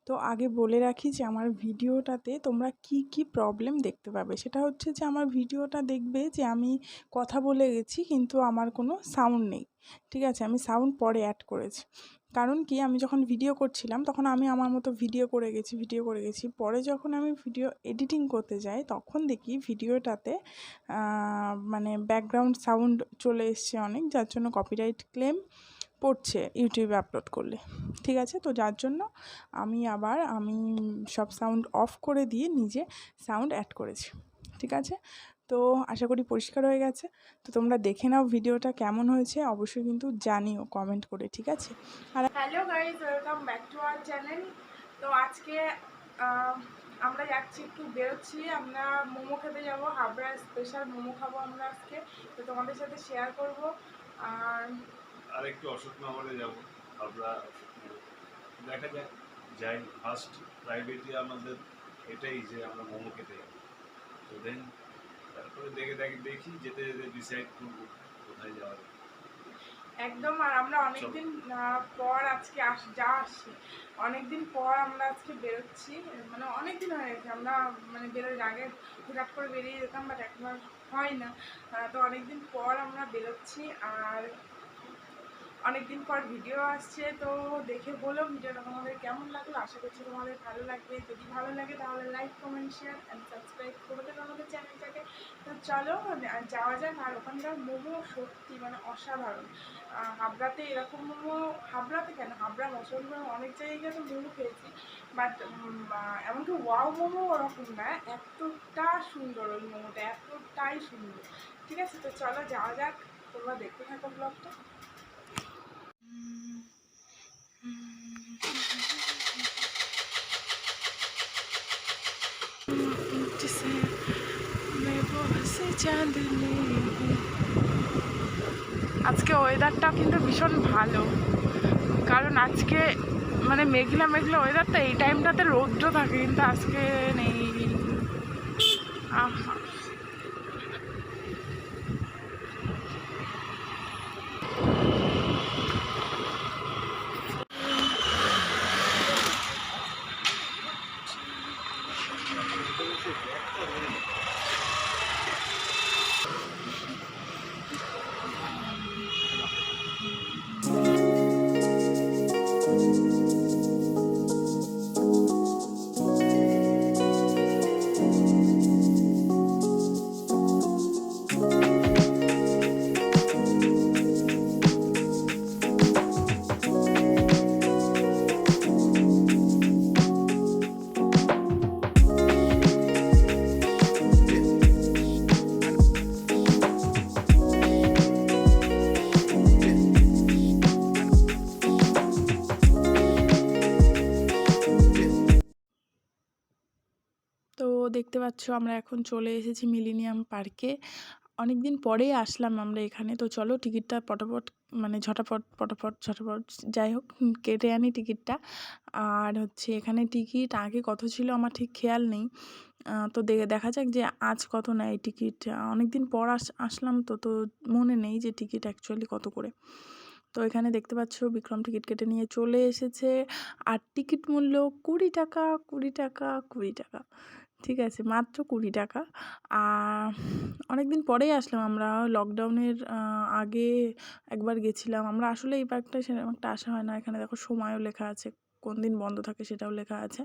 তো আগে বলে রাখি যে আমার ভিডিওটাতে তোমরা কি প্রবলেম দেখতে পাবে, সেটা হচ্ছে যে আমার ভিডিওটা দেখবে যে আমি কথা বলে গেছি কিন্তু আমার কোনো সাউন্ড নেই। ঠিক আছে, আমি সাউন্ড পরে অ্যাড করেছি। কারণ কি, আমি যখন ভিডিও করছিলাম তখন আমি আমার মতো ভিডিও করে গেছি। পরে যখন আমি ভিডিও এডিটিং করতে যাই তখন দেখি ভিডিওটাতে মানে ব্যাকগ্রাউন্ড সাউন্ড চলে এসছে অনেক, যার জন্য কপিরাইট ক্লেম পড়ছে ইউটিউবে আপলোড করলে। ঠিক আছে, তো যার জন্য আমি সব সাউন্ড অফ করে দিয়ে নিজে সাউন্ড অ্যাড করেছি। ঠিক আছে, তো আশা করি পরিষ্কার হয়ে গেছে। তো তোমরা দেখে নাও ভিডিওটা কেমন হয়েছে, অবশ্যই কিন্তু জানিও কমেন্ট করে। ঠিক আছে, আর hello guys, welcome back to our channel. তো আজকে আমরা যাচ্ছি, একটু বেরোচ্ছি, আমরা মোমো খেতে যাবো, হাবড়া স্পেশাল মোমো খাবো আমরা আজকে। তো তোমাদের সাথে শেয়ার করব। আর একটু অশোকনগরে যাবো, হাবড়া অশোকনগর দেখা যাক, যাই। ফার্স্ট প্রাইভেটলি আমাদের এটাই যে আমরা মোমো খেতে যাবো। তো দেন তারপরে দেখি যেতে যেতে ডিসাইড করবো কোথায় যাওয়া যায়। একদম। আর আমরা অনেকদিন পর আজকে আসছি, অনেকদিন পর আমরা আজকে বেরোচ্ছি, মানে অনেকদিন হয়ে গেছে আমরা মানে বেরোর আগে হুটহাট করে বেরিয়ে যেতাম, বাট এখন আর হয় না। তো অনেকদিন পর আমরা বেরোচ্ছি, আর অনেকদিন পর ভিডিও আসছে। তো দেখে বলো ভিডিওটা তোমাদের কেমন লাগলো। আশা করছি তোমাদের ভালো লাগবে। যদি ভালো লাগে তাহলে like, comment, share and subscribe করে দেবে আমাদের চ্যানেলটাকে। তো চলো যাওয়া যাক। আর ওখানকার মোমো সত্যি মানে অসাধারণ। হাবড়াতে এরকম মোমো, হাবড়াতে কেন, হাবড়া মুসলমান অনেক জায়গায় তো মোমো খেয়েছি, বাট এমনকি ওয়াও মোমো ওরকম না, এতটা সুন্দর ওই মোমোটা, এতটাই সুন্দর। ঠিক আছে, তো চলো যাওয়া যাক, তোমরা দেখতে থাকো ব্লগটা। আজকে ওয়েদারটা কিন্তু ভীষণ ভালো, কারণ আজকে মানে মেঘলা মেঘলা ওয়েদারটা, এই টাইমটাতে রৌদ্র থাকে কিন্তু আজকে নেই। আহা, তো দেখতে পাচ্ছ আমরা এখন চলে এসেছি মিলেনিয়াম পার্কে। অনেক দিন পরেই আসলাম আমরা এখানে। তো চলো টিকিটটা পটাপট মানে ঝটাপট যাই হোক কেটে আনি টিকিটটা। আর হচ্ছে এখানে টিকিট আগে কত ছিল আমার ঠিক খেয়াল নেই। তো দেখা যাক যে আজ কত নেয় টিকিট। অনেক দিন পর আসলাম, তো মনে নেই যে টিকিট অ্যাকচুয়ালি কত করে। তো এখানে দেখতে পাচ্ছ বিক্রম টিকিট কেটে নিয়ে চলে এসেছে। আর টিকিট মূল্য 20 টাকা, 20 টাকা, 20 টাকা। ঠিক আছে, মাত্র 20 টাকা। আর অনেকদিন পরেই আসলাম আমরা, লকডাউনের আগে একবার গেছিলাম আমরা। আসলে এই পার্কটা সেরকম একটা আসা হয় না। এখানে দেখো সময়ও লেখা আছে, কোন দিন বন্ধ থাকে সেটাও লেখা আছে।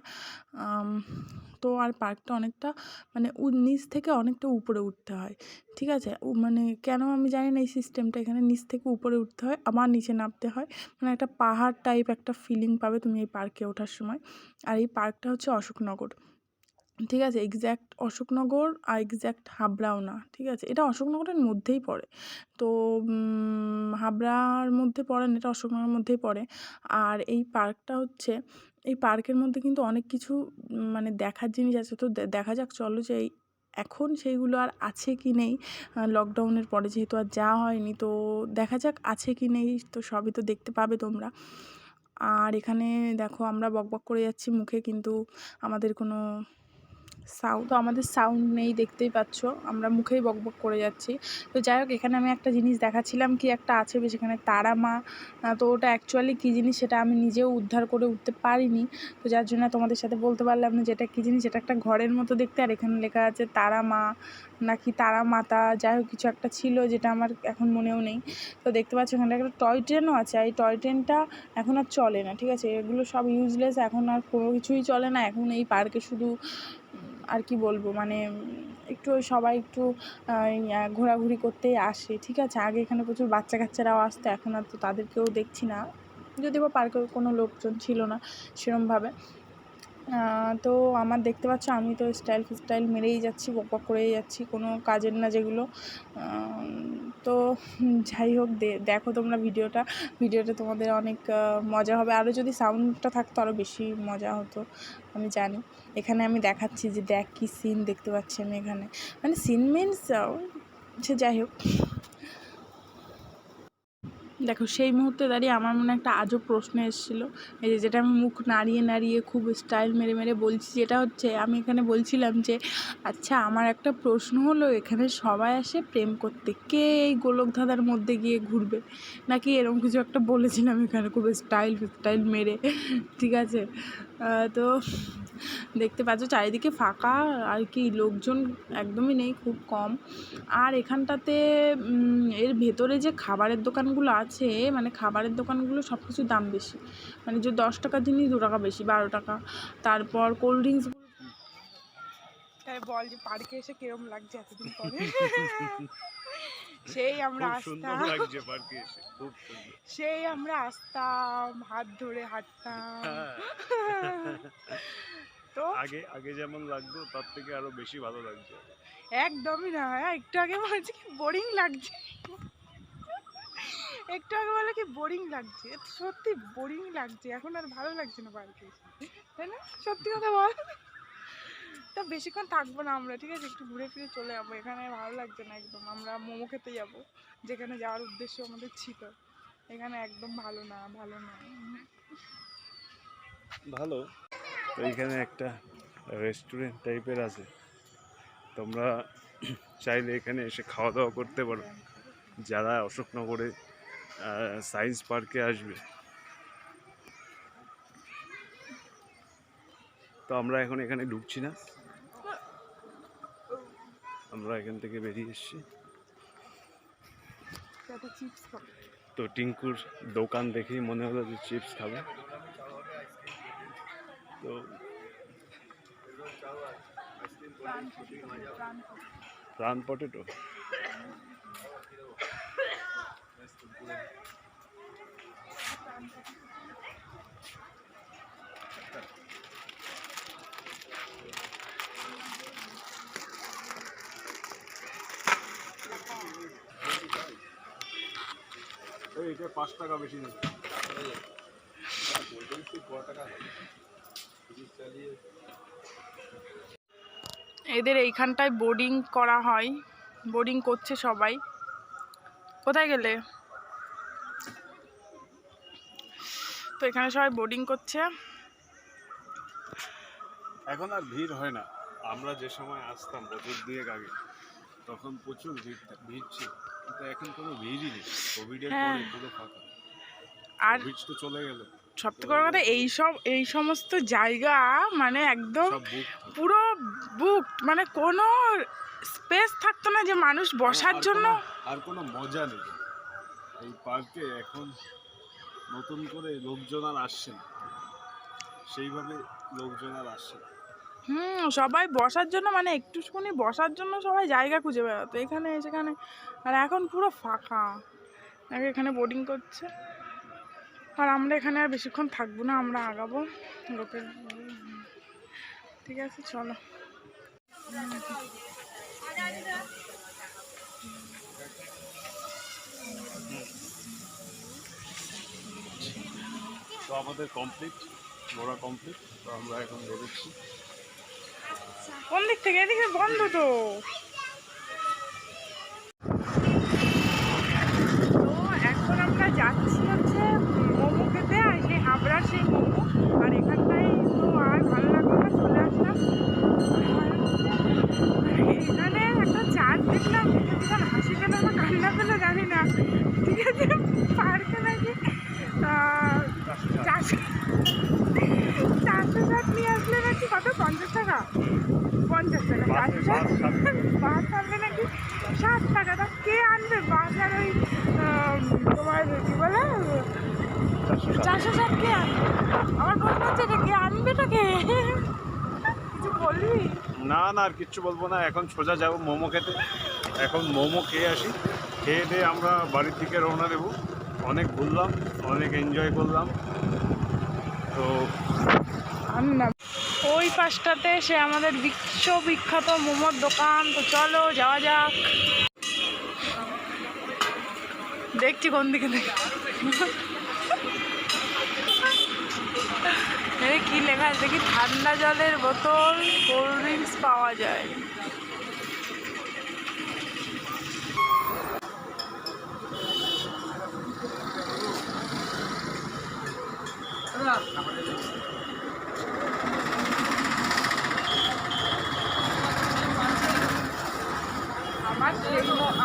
তো আর পার্কটা অনেকটা মানে নিচ থেকে অনেকটা উপরে উঠতে হয়। ঠিক আছে, মানে কেন আমি জানি না এই সিস্টেমটা, এখানে নিচ থেকে উপরে উঠতে হয় আবার নিচে নামতে হয়, মানে একটা পাহাড় টাইপ একটা ফিলিং পাবে তুমি এই পার্কে ওঠার সময়। আর এই পার্কটা হচ্ছে অশোকনগর। ঠিক আছে, এক্স্যাক্ট অশোকনগর আর এক্স্যাক্ট হাবড়াও না। ঠিক আছে, এটা অশোকনগরের মধ্যেই পড়ে। তো হাবড়ার মধ্যে পড়ে না, এটা অশোকনগরের মধ্যেই পড়ে। আর এই পার্কটা হচ্ছে, এই পার্কের মধ্যে কিন্তু অনেক কিছু মানে দেখার জিনিস আছে। তো দেখা যাক, চলো যে এখন সেইগুলো আর আছে কি নেই। লকডাউনের পরে যেহেতু আর যাওয়া হয়নি, তো দেখা যাক আছে কি নেই। তো সবই তো দেখতে পাবে তোমরা। আর এখানে দেখো আমরা বকবক করে যাচ্ছি মুখে, কিন্তু আমাদের কোনো সাউন্ড তো আমাদের সাউন্ড নেই, দেখতেই পাচ্ছ আমরা মুখেই বকবক করে যাচ্ছি। তো যাই হোক, এখানে আমি একটা জিনিস দেখাচ্ছিলাম কি একটা আছে বেশ এখানে তারা মা। তো ওটা অ্যাকচুয়ালি কী জিনিস সেটা আমি নিজেও উদ্ধার করে উঠতে পারিনি, তো যার জন্য তোমাদের সাথে বলতে পারলাম না যেটা কী জিনিস। এটা একটা ঘরের মতো দেখতে, আর এখানে লেখা আছে তারা মা নাকি তারা মাতা, যাই হোক কিছু একটা ছিল যেটা আমার এখন মনেও নেই। তো দেখতে পাচ্ছ এখানে একটা টয় ট্রেনও আছে, এই টয় ট্রেনটা এখন আর চলে না, ঠিক আছে, এগুলো সব ইউজলেস, এখন আর কোনো কিছুই চলে না। এখন এই পার্কে শুধু আর কি বলবো, মানে একটু সবাই একটু ঘোরাঘুরি করতেই আসে, ঠিক আছে। আগে এখানে প্রচুর বাচ্চা কাচ্চারাও আসতো, এখন আর তো তাদেরকেও দেখছি না, যদিও বা পার্কে কোনো লোকজন ছিল না সেরমভাবে। তো আমার দেখতে পাচ্ছ আমি তো স্টাইল মেরেই যাচ্ছি, বকবক করেই যাচ্ছি, কোনো কাজের না যেগুলো। তো যাই হোক, দেখো তোমরা ভিডিওটা তোমাদের অনেক মজা হবে। আরও যদি সাউন্ডটা থাকতো আরও বেশি মজা হতো, আমি জানি। এখানে আমি দেখাচ্ছি যে দেখ কী সিন দেখতে পাচ্ছি আমি এখানে, মানে সিন মিনস সে যাই হোক। দেখো সেই মুহূর্তে দাঁড়িয়ে আমার মনে একটা আজব প্রশ্ন এসেছিলো, এই যে যেটা আমি মুখ নাড়িয়ে খুব স্টাইল মেরে বলছি, যেটা হচ্ছে আমি এখানে বলছিলাম যে আচ্ছা আমার একটা প্রশ্ন হলো, এখানে সবাই আসে প্রেম করতে, কে এই গোলকধাঁধার মধ্যে গিয়ে ঘুরবে, নাকি এরকম কিছু একটা বলেছিলাম এখানে খুব স্টাইল মেরে, ঠিক আছে। তো দেখতে পাচ্ছ চারিদিকে ফাঁকা আর কি, লোকজন একদমই নেই, খুব কম। আর এখানটাতে এর ভেতরে যে খাবারের দোকানগুলো আছে, মানে খাবারের দোকানগুলো সব কিছুর দাম বেশি, মানে যে 10 টাকার জিনিস 2 টাকা বেশি, 12 টাকা। তারপর কোল্ড ড্রিঙ্কস। তাই বল যে পার্কে এসে কিরম লাগছে এতদিন পরে। সেই আমরা আসতাম, সেই আমরা আসতাম হাত ধরে হাঁটতাম। তো আগে যেমন লাগতো তার থেকে আরো বেশি ভালো লাগছে। একদমই না, একটু আগে বলছি কি বোরিং লাগছে, একটু আগে বলে কি বোরিং লাগছে, সত্যি বোরিং লাগছে, এখন আর ভালো লাগছে না পার্কে, তাই না? সত্যি কথা বল। তা বেশিক্ষণ থাকবো না আমরা, ঠিক আছে, একটু ঘুরে ফিরে চলে যাবো, এখানে ভালো লাগছে না একদম। আমরা মোমো খেতে যাবো, যেখানে যাওয়ার উদ্দেশ্য আমাদের ছিল, এখানে একদম ভালো না। ভালো তো এখানে একটা রেস্টুরেন্ট টাইপের আছে, তোমরা চাইলে এখানে এসে খাওয়া দাওয়া করতে পারো যারা অশোকনগরে সায়েন্স পার্কে আসবে। তো আমরা এখন এখানে ঢুকছি না, আমরা এখান থেকে বেরিয়ে এসেছি। তো টিঙ্কুর দোকান দেখেই মনে হলো যে চিপস খাবে, তো প্রাণ পটেটো। এটা 5 টাকা বেশি নেই। এদের এইখানটায় বোর্ডিং করা হয়, বোর্ডিং করছে সবাই। কোথায় গেলে? তো এখানে সবাই বোর্ডিং করছে। এখন আর ভিড় হয় না, আমরা যে সময় আসতাম বছর 2 আগে তখন প্রচুর ভিড় ছিল, কিন্তু এখন কোনো ভিড়ই নেই, কোভিডের পরে পুরো ফাঁকা। আর ভিড় তো চলে গেল। সবথেকে বড় কথা এই সমস্ত জায়গা মানে একদম পুরো বুক, মানে কোনো স্পেস থাকতো না যে মানুষ বসার জন্য। আর কোনো মজা নেই এই পার্কে, এখন নতুন করে লোকজন আর আসছে না, সেইভাবে লোকজন আর আসছে না। সবাই বসার জন্য, মানে একটুখানি বসার জন্য সবাই জায়গা খুঁজে বেড়াতো এখানে সেখানে, আর এখন পুরো ফাঁকা। এখানে বোর্ডিং করছে, আর আমরা এখানে আর বেশিক্ষণ থাকবো না, আমরা আগাবো লোকের। ঠিক আছে চলো। তো আমাদের কমপ্লিট, ঘোরা কমপ্লিট, তো আমরা এখন বেরোচ্ছি। কোন দিক থেকে? এদিকে বন্ধ তো। এখন আমরা যাচ্ছি হচ্ছে মোমো খেতে, আর সেই হাবড়ার সেই মোমো, আর এখানটায় তো আর ভালো লাগলো না, চলে আসলাম। আচ্ছা বাস আনবে নাকি 7 টাকা, তা কে আনবে বাস? আর ওই তোমার কি বলে 460 কে আনবে? আমার প্রশ্ন হচ্ছে এটা কে আনবে, এটাকে কিছু বলবি? না আর কিচ্ছু বলবো না, এখন সোজা যাবো মোমো খেতে। এখন মোমো খেয়ে আসি, খেয়ে দিয়ে আমরা বাড়ির দিকে রওনা দেবো। অনেক ঘুরলাম, অনেক এনজয় করলাম। তো না ওই পাশটাতে সে আমাদের বিশ্ববিখ্যাত মোমোর দোকান, তো চলো যাওয়া যাক। দেখছি কোন দিকে এই কি লেখা আছে দেখি, ঠান্ডা জলের বোতল, কোল্ড ড্রিঙ্কস পাওয়া যায়।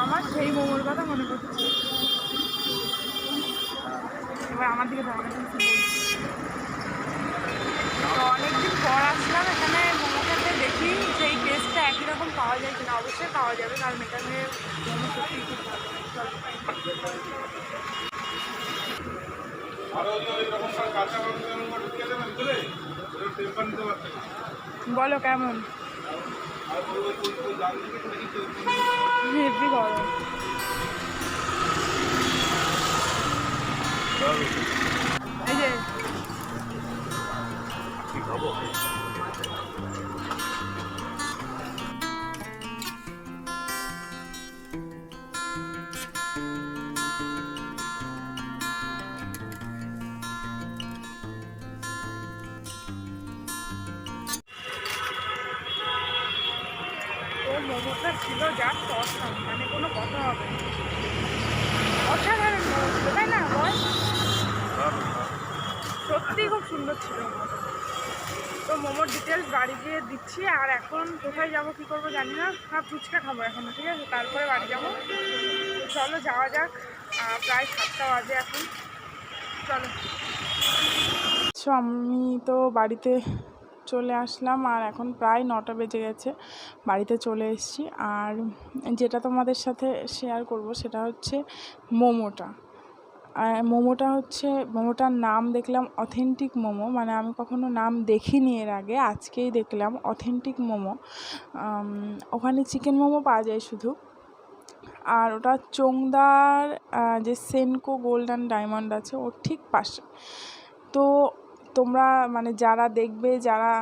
আমার সেই মোমোর কথা মনে পড়ছে। এবার আমার দিকে তো অনেকদিন পর আসলাম এখানে মোমো খেতে, দেখি সেই টেস্টটা একই রকম পাওয়া যায় কিনা। অবশ্যই পাওয়া যাবে, কারণ এখানে মোমো সত্যিই খুব ভালো। বলো কেমন? হেভি গরম। এই যে কি খাবো? মোমোটা ছিল যা অসাম, মানে কোনো কথা হবে না। অসাধারণ মোমো ছিল, তাই না বল? সত্যিই খুব সুন্দর ছিল। তো মোমোর ডিটেলস বাড়ি গিয়ে দিচ্ছি। আর এখন কোথায় যাবো কী করবো জানি না, ফুচকা খাবো এখন, ঠিক আছে? তারপরে বাড়ি যাবো। চলো যাওয়া যাক। প্রায় 7টা বাজে এখন, চলো। আমি তো বাড়িতে চলে আসলাম, আর এখন প্রায় 9টা বেজে গেছে, বাড়িতে চলে এসেছি। আর যেটা তোমাদের সাথে শেয়ার করব সেটা হচ্ছে মোমোটা। মোমোটার নাম দেখলাম অথেন্টিক মোমো, মানে আমি কখনো নাম দেখিনি এর আগে, আজকেই দেখলাম অথেন্টিক মোমো। ওখানে চিকেন মোমো পাওয়া যায় শুধু, আর ওটা চোংদার যে সেনকো গোল্ড অ্যান্ড ডায়মন্ড আছে ওর ঠিক পাশে। তো তোমরা মানে যারা দেখবে, যারা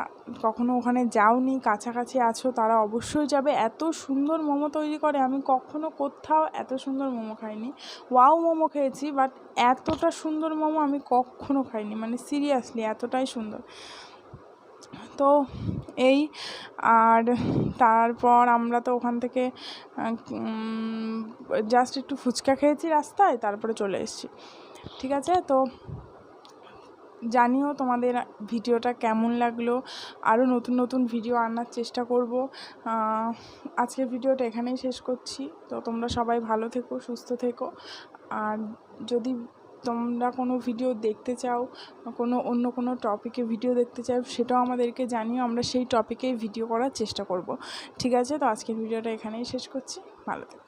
কখনো ওখানে যাওনি, কাছাকাছি আছো, তারা অবশ্যই যাবে। এত সুন্দর মোমো তৈরি করে, আমি কখনো কোথাও এত সুন্দর মোমো খাইনি। ওয়াও মোমো খেয়েছি, বাট এতটা সুন্দর মোমো আমি কখনো খাইনি, মানে সিরিয়াসলি এতটাই সুন্দর। তো এই, আর তারপর আমরা তো ওখান থেকে জাস্ট একটু ফুচকা খেয়েছি রাস্তায়, তারপরে চলে এসেছি। ঠিক আছে, তো জানিও তোমাদের ভিডিওটা কেমন লাগলো। আরও নতুন নতুন ভিডিও আনার চেষ্টা করব। আজকের ভিডিওটা এখানেই শেষ করছি। তো তোমরা সবাই ভালো থেকো, সুস্থ থেকো। আর যদি তোমরা কোনো ভিডিও দেখতে চাও, অন্য কোনো টপিকে ভিডিও দেখতে চাও, সেটাও আমাদেরকে জানিও, আমরা সেই টপিকেই ভিডিও করার চেষ্টা করব। ঠিক আছে, তো আজকের ভিডিওটা এখানেই শেষ করছি। ভালো থেকো।